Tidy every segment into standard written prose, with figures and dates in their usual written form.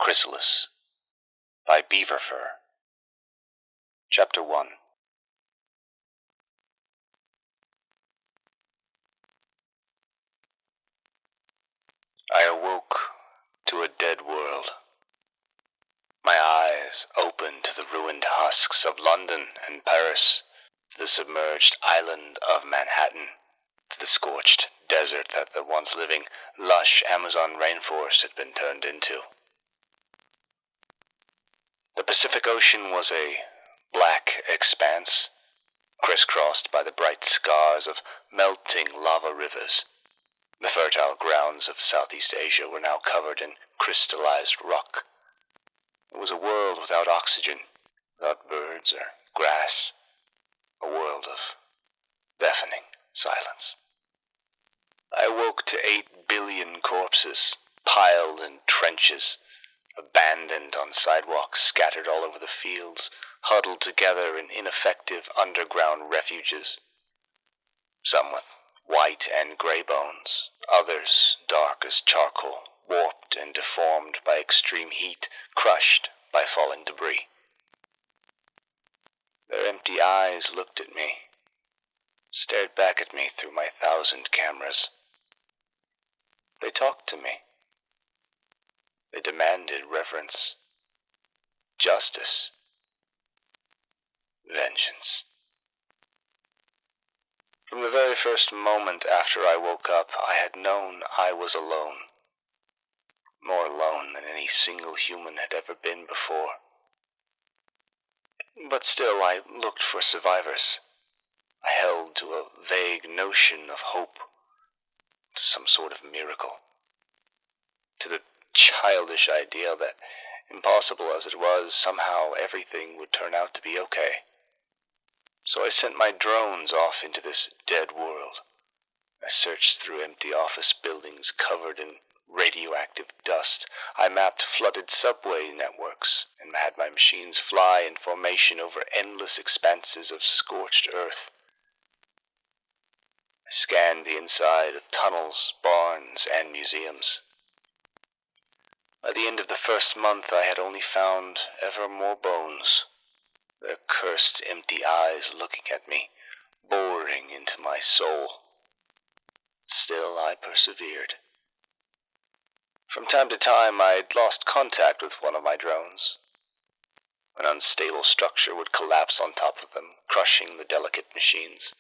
Chrysalis by BeaverFur. Chapter 1. I awoke to a dead world. My eyes opened to the ruined husks of London and Paris, to the submerged island of Manhattan, to the scorched desert that the once living, lush Amazon rainforest had been turned into. The Pacific Ocean was a black expanse, crisscrossed by the bright scars of melting lava rivers. The fertile grounds of Southeast Asia were now covered in crystallized rock. It was a world without oxygen, without birds or grass, a world of deafening silence. I awoke to 8 billion corpses, piled in trenches, abandoned on sidewalks, scattered all over the fields, huddled together in ineffective underground refuges. Some with white and gray bones, others dark as charcoal, warped and deformed by extreme heat, crushed by falling debris. Their empty eyes looked at me, stared back at me through my 1,000 cameras. They talked to me. They demanded reverence, justice, vengeance. From the very first moment after I woke up, I had known I was alone. More alone than any single human had ever been before. But still, I looked for survivors. I held to a vague notion of hope, to some sort of miracle, to the childish idea that, impossible as it was, somehow everything would turn out to be okay. So I sent my drones off into this dead world. I searched through empty office buildings covered in radioactive dust. I mapped flooded subway networks and had my machines fly in formation over endless expanses of scorched earth. I scanned the inside of tunnels, barns, and museums. By the end of the first month, I had only found ever more bones, their cursed empty eyes looking at me, boring into my soul. Still, I persevered. From time to time, I'd lost contact with one of my drones. An unstable structure would collapse on top of them, crushing the delicate machines.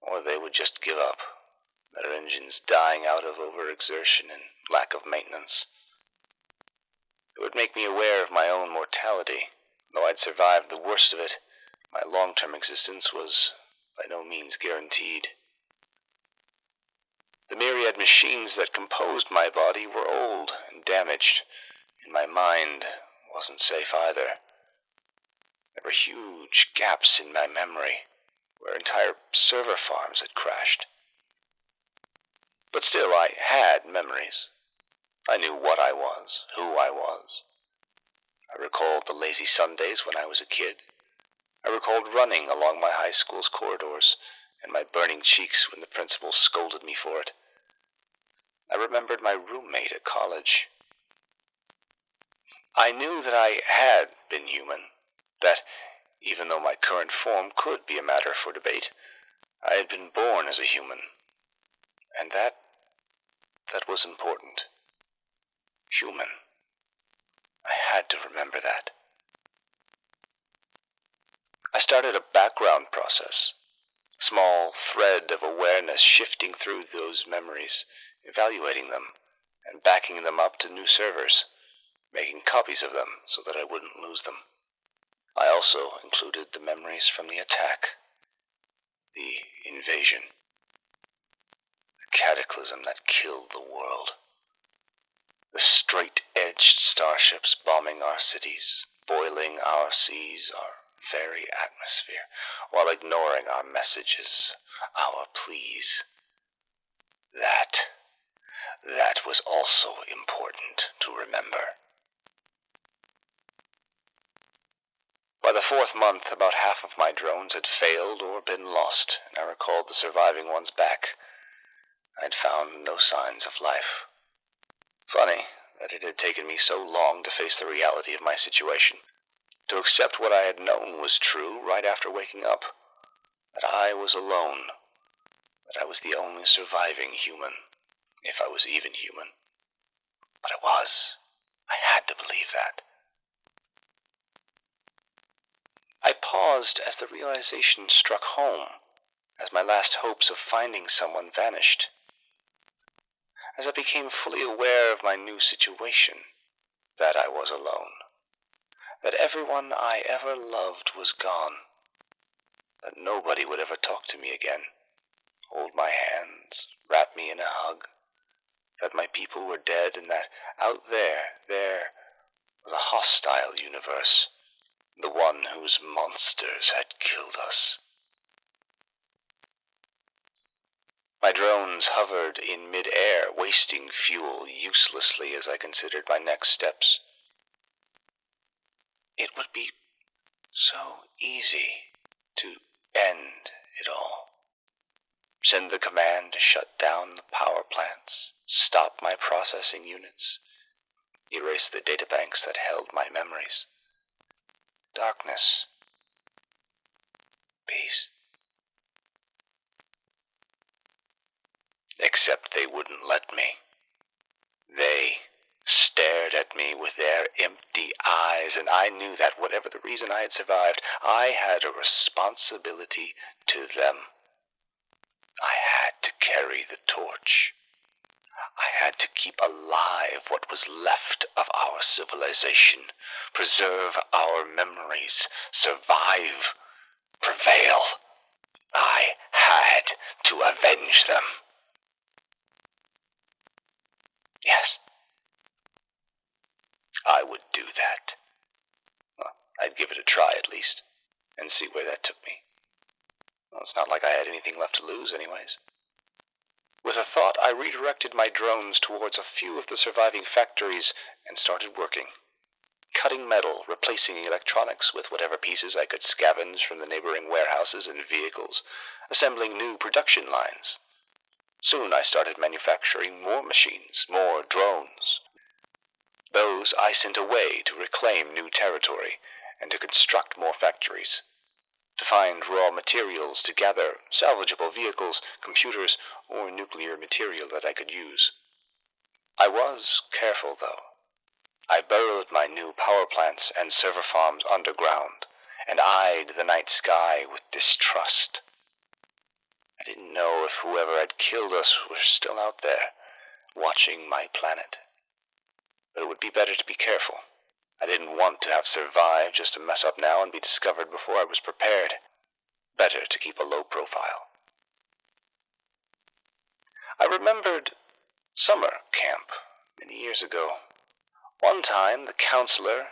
Or they would just give up, their engines dying out of overexertion and lack of maintenance. It would make me aware of my own mortality. Though I'd survived the worst of it, my long-term existence was by no means guaranteed. The myriad machines that composed my body were old and damaged, and my mind wasn't safe either. There were huge gaps in my memory, where entire server farms had crashed. But still, I had memories. I knew what I was, who I was. I recalled the lazy Sundays when I was a kid. I recalled running along my high school's corridors and my burning cheeks when the principal scolded me for it. I remembered my roommate at college. I knew that I had been human, that even though my current form could be a matter for debate, I had been born as a human, and that was important. Human. I had to remember that. I started a background process, a small thread of awareness shifting through those memories, evaluating them, and backing them up to new servers, making copies of them so that I wouldn't lose them. I also included the memories from the attack, the invasion, the cataclysm that killed the world. The straight-edged starships bombing our cities, boiling our seas, our very atmosphere, while ignoring our messages, our pleas. That was also important to remember. By the 4th month, about half of my drones had failed or been lost, and I recalled the surviving ones back. I'd found no signs of life. Funny, that it had taken me so long to face the reality of my situation, to accept what I had known was true right after waking up, that I was alone, that I was the only surviving human, if I was even human. But I was. I had to believe that. I paused as the realization struck home, as my last hopes of finding someone vanished. As I became fully aware of my new situation, that I was alone, that everyone I ever loved was gone, that nobody would ever talk to me again, hold my hands, wrap me in a hug, that my people were dead, and that out there was a hostile universe, the one whose monsters had killed us. My drones hovered in mid-air, wasting fuel uselessly as I considered my next steps. It would be so easy to end it all. Send the command to shut down the power plants, stop my processing units, erase the databanks that held my memories. Darkness. Peace. Except they wouldn't let me. They stared at me with their empty eyes, and I knew that, whatever the reason I had survived, I had a responsibility to them. I had to carry the torch. I had to keep alive what was left of our civilization, preserve our memories, survive, prevail. I had to avenge them. Yes, I would do that. Well, I'd give it a try at least, and see where that took me. Well, it's not like I had anything left to lose anyways. With a thought, I redirected my drones towards a few of the surviving factories and started working. Cutting metal, replacing electronics with whatever pieces I could scavenge from the neighboring warehouses and vehicles, assembling new production lines. Soon I started manufacturing more machines, more drones. Those I sent away to reclaim new territory and to construct more factories, to find raw materials, to gather salvageable vehicles, computers, or nuclear material that I could use. I was careful, though. I burrowed my new power plants and server farms underground, and eyed the night sky with distrust. I didn't know if whoever had killed us were still out there, watching my planet. But it would be better to be careful. I didn't want to have survived just to mess up now and be discovered before I was prepared. Better to keep a low profile. I remembered summer camp many years ago. One time, the counselor,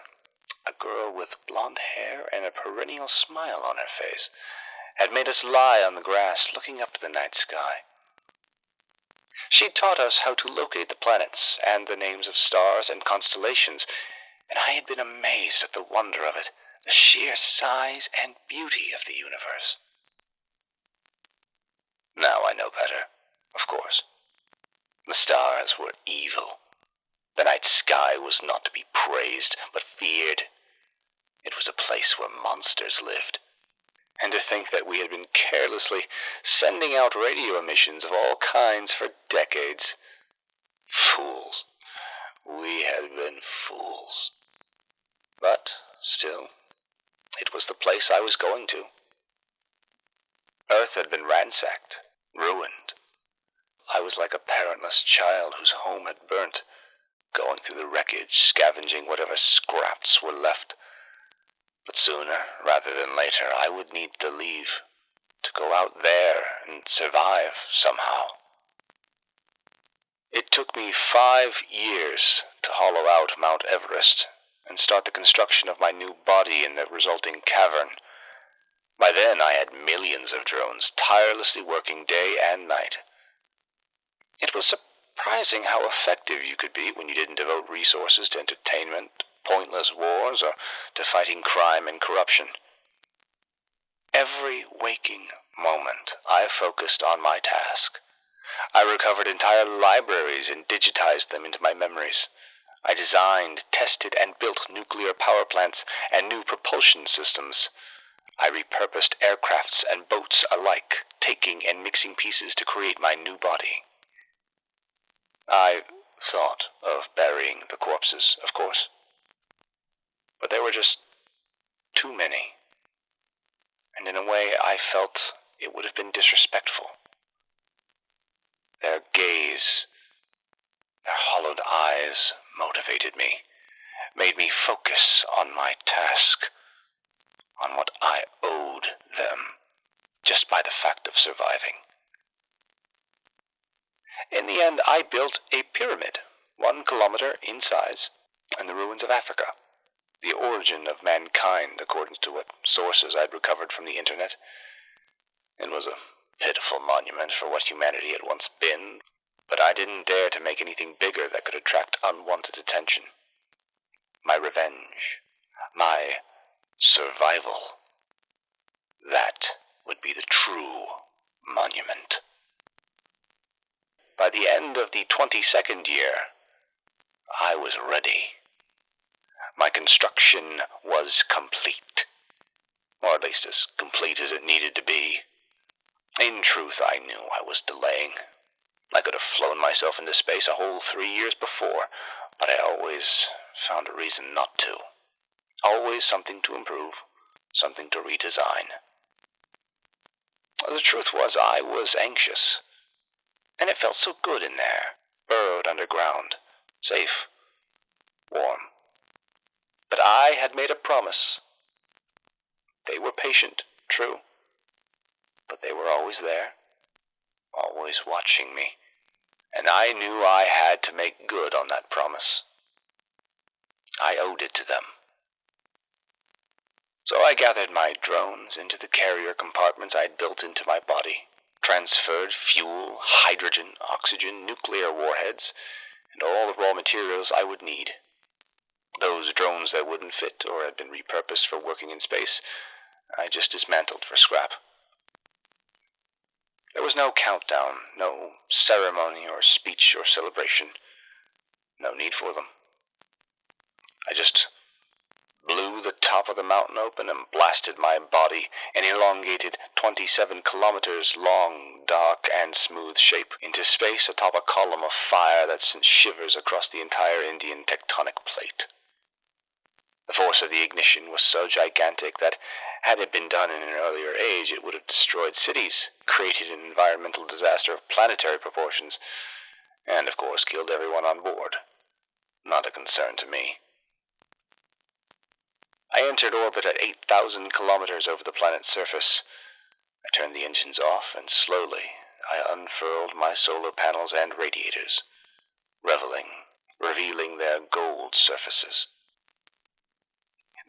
a girl with blonde hair and a perennial smile on her face, had made us lie on the grass looking up to the night sky. She taught us how to locate the planets and the names of stars and constellations, and I had been amazed at the wonder of it, the sheer size and beauty of the universe. Now I know better, of course. The stars were evil. The night sky was not to be praised, but feared. It was a place where monsters lived. And to think that we had been carelessly sending out radio emissions of all kinds for decades. Fools. We had been fools. But, still, it was the place I was going to. Earth had been ransacked, ruined. I was like a parentless child whose home had burnt, going through the wreckage, scavenging whatever scraps were left. But sooner, rather than later, I would need to leave, to go out there and survive somehow. It took me 5 years to hollow out Mount Everest and start the construction of my new body in the resulting cavern. By then, I had millions of drones tirelessly working day and night. It was surprising how effective you could be when you didn't devote resources to entertainment, pointless wars, or to fighting crime and corruption. Every waking moment, I focused on my task. I recovered entire libraries and digitized them into my memories. I designed, tested, and built nuclear power plants and new propulsion systems. I repurposed aircrafts and boats alike, taking and mixing pieces to create my new body. I thought of burying the corpses, of course. But there were just too many. And in a way, I felt it would have been disrespectful. Their gaze, their hollowed eyes motivated me, made me focus on my task, on what I owed them, just by the fact of surviving. In the end, I built a pyramid, 1 kilometer in size, in the ruins of Africa. The origin of mankind, according to what sources I'd recovered from the internet. It was a pitiful monument for what humanity had once been, but I didn't dare to make anything bigger that could attract unwanted attention. My revenge, my survival, that would be the true monument. By the end of the 22nd year, I was ready. My construction was complete, or at least as complete as it needed to be. In truth, I knew I was delaying. I could have flown myself into space a whole 3 years before, but I always found a reason not to. Always something to improve, something to redesign. The truth was, I was anxious, and it felt so good in there, burrowed underground, safe, warm. But I had made a promise. They were patient, true, but they were always there, always watching me, and I knew I had to make good on that promise. I owed it to them. So I gathered my drones into the carrier compartments I'd built into my body, transferred fuel, hydrogen, oxygen, nuclear warheads, and all the raw materials I would need. Those drones that wouldn't fit or had been repurposed for working in space, I just dismantled for scrap. There was no countdown, no ceremony or speech or celebration. No need for them. I just blew the top of the mountain open and blasted my body, an elongated 27 kilometers long, dark, and smooth shape, into space atop a column of fire that sent shivers across the entire Indian tectonic plate. The force of the ignition was so gigantic that, had it been done in an earlier age, it would have destroyed cities, created an environmental disaster of planetary proportions, and, of course, killed everyone on board. Not a concern to me. I entered orbit at 8,000 kilometers over the planet's surface. I turned the engines off, and slowly I unfurled my solar panels and radiators, revealing their gold surfaces.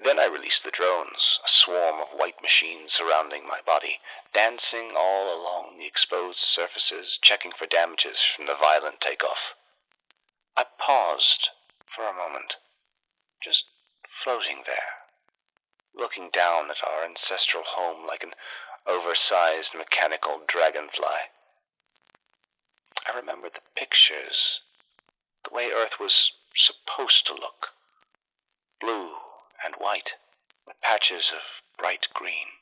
Then I released the drones, a swarm of white machines surrounding my body, dancing all along the exposed surfaces, checking for damages from the violent takeoff. I paused for a moment, just floating there, looking down at our ancestral home like an oversized mechanical dragonfly. I remembered the pictures, the way Earth was supposed to look, blue and white, with patches of bright green.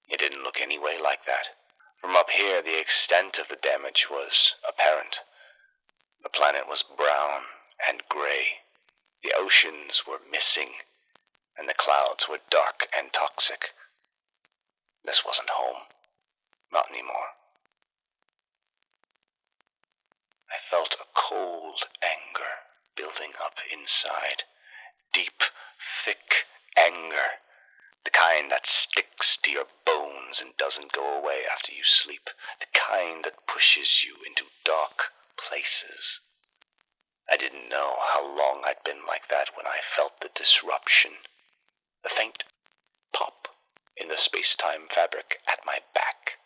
It didn't look any way like that. From up here, the extent of the damage was apparent. The planet was brown and gray. The oceans were missing, and the clouds were dark and toxic. This wasn't home. Not anymore. I felt a cold anger building up inside. Deep, thick anger. The kind that sticks to your bones and doesn't go away after you sleep. The kind that pushes you into dark places. I didn't know how long I'd been like that when I felt the disruption. The faint pop in the space-time fabric at my back.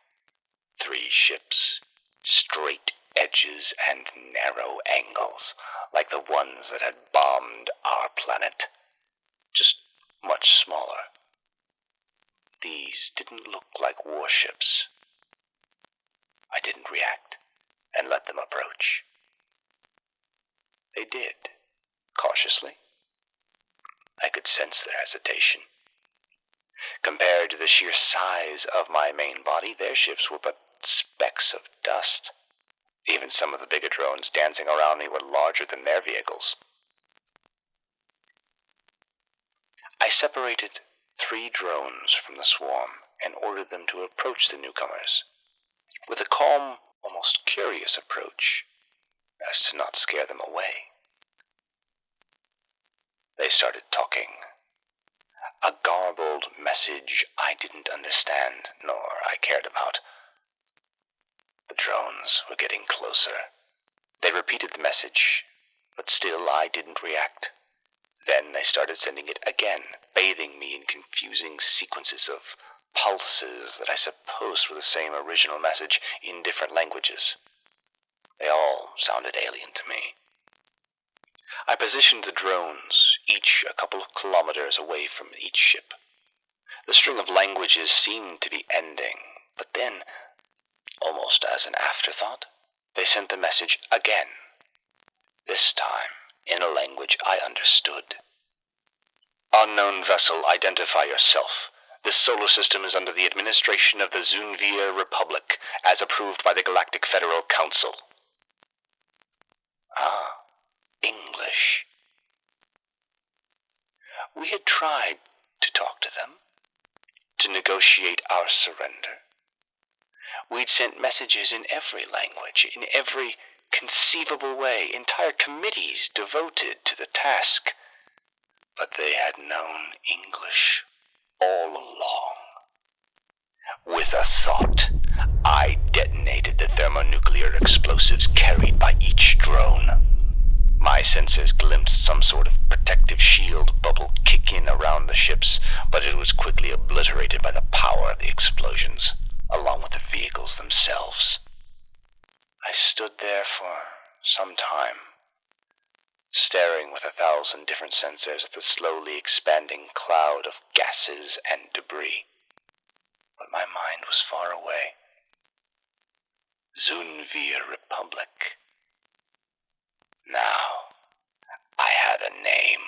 3 ships, straight edges and narrow angles, like the ones that had bombed our planet, just much smaller. These didn't look like warships. I didn't react and let them approach. They did. cautiously. I could sense their hesitation. Compared to the sheer size of my main body, their ships were but specks of dust. Even some of the bigger drones dancing around me were larger than their vehicles. I separated 3 drones from the swarm and ordered them to approach the newcomers with a calm, almost curious approach, as to not scare them away. They started talking. A garbled message I didn't understand, nor I cared about. The drones were getting closer. They repeated the message, but still I didn't react. Then they started sending it again, bathing me in confusing sequences of pulses that I supposed were the same original message in different languages. They all sounded alien to me. I positioned the drones, each a couple of kilometers away from each ship. The string of languages seemed to be ending, but then, almost as an afterthought, they sent the message again. This time, in a language I understood. Unknown vessel, identify yourself. This solar system is under the administration of the Zunvir Republic, as approved by the Galactic Federal Council. Ah, English. We had tried to talk to them, to negotiate our surrender. We'd sent messages in every language, in every conceivable way, entire committees devoted to the task. But they had known English all along. With a thought, I detonated the thermonuclear explosives carried by each drone. My sensors glimpsed some sort of protective shield bubble kick in around the ships, but it was quickly obliterated by the power of the explosions, along with the vehicles themselves. I stood there for some time, staring with 1,000 different sensors at the slowly expanding cloud of gases and debris. But my mind was far away. Zunvir Republic. Now, I had a name.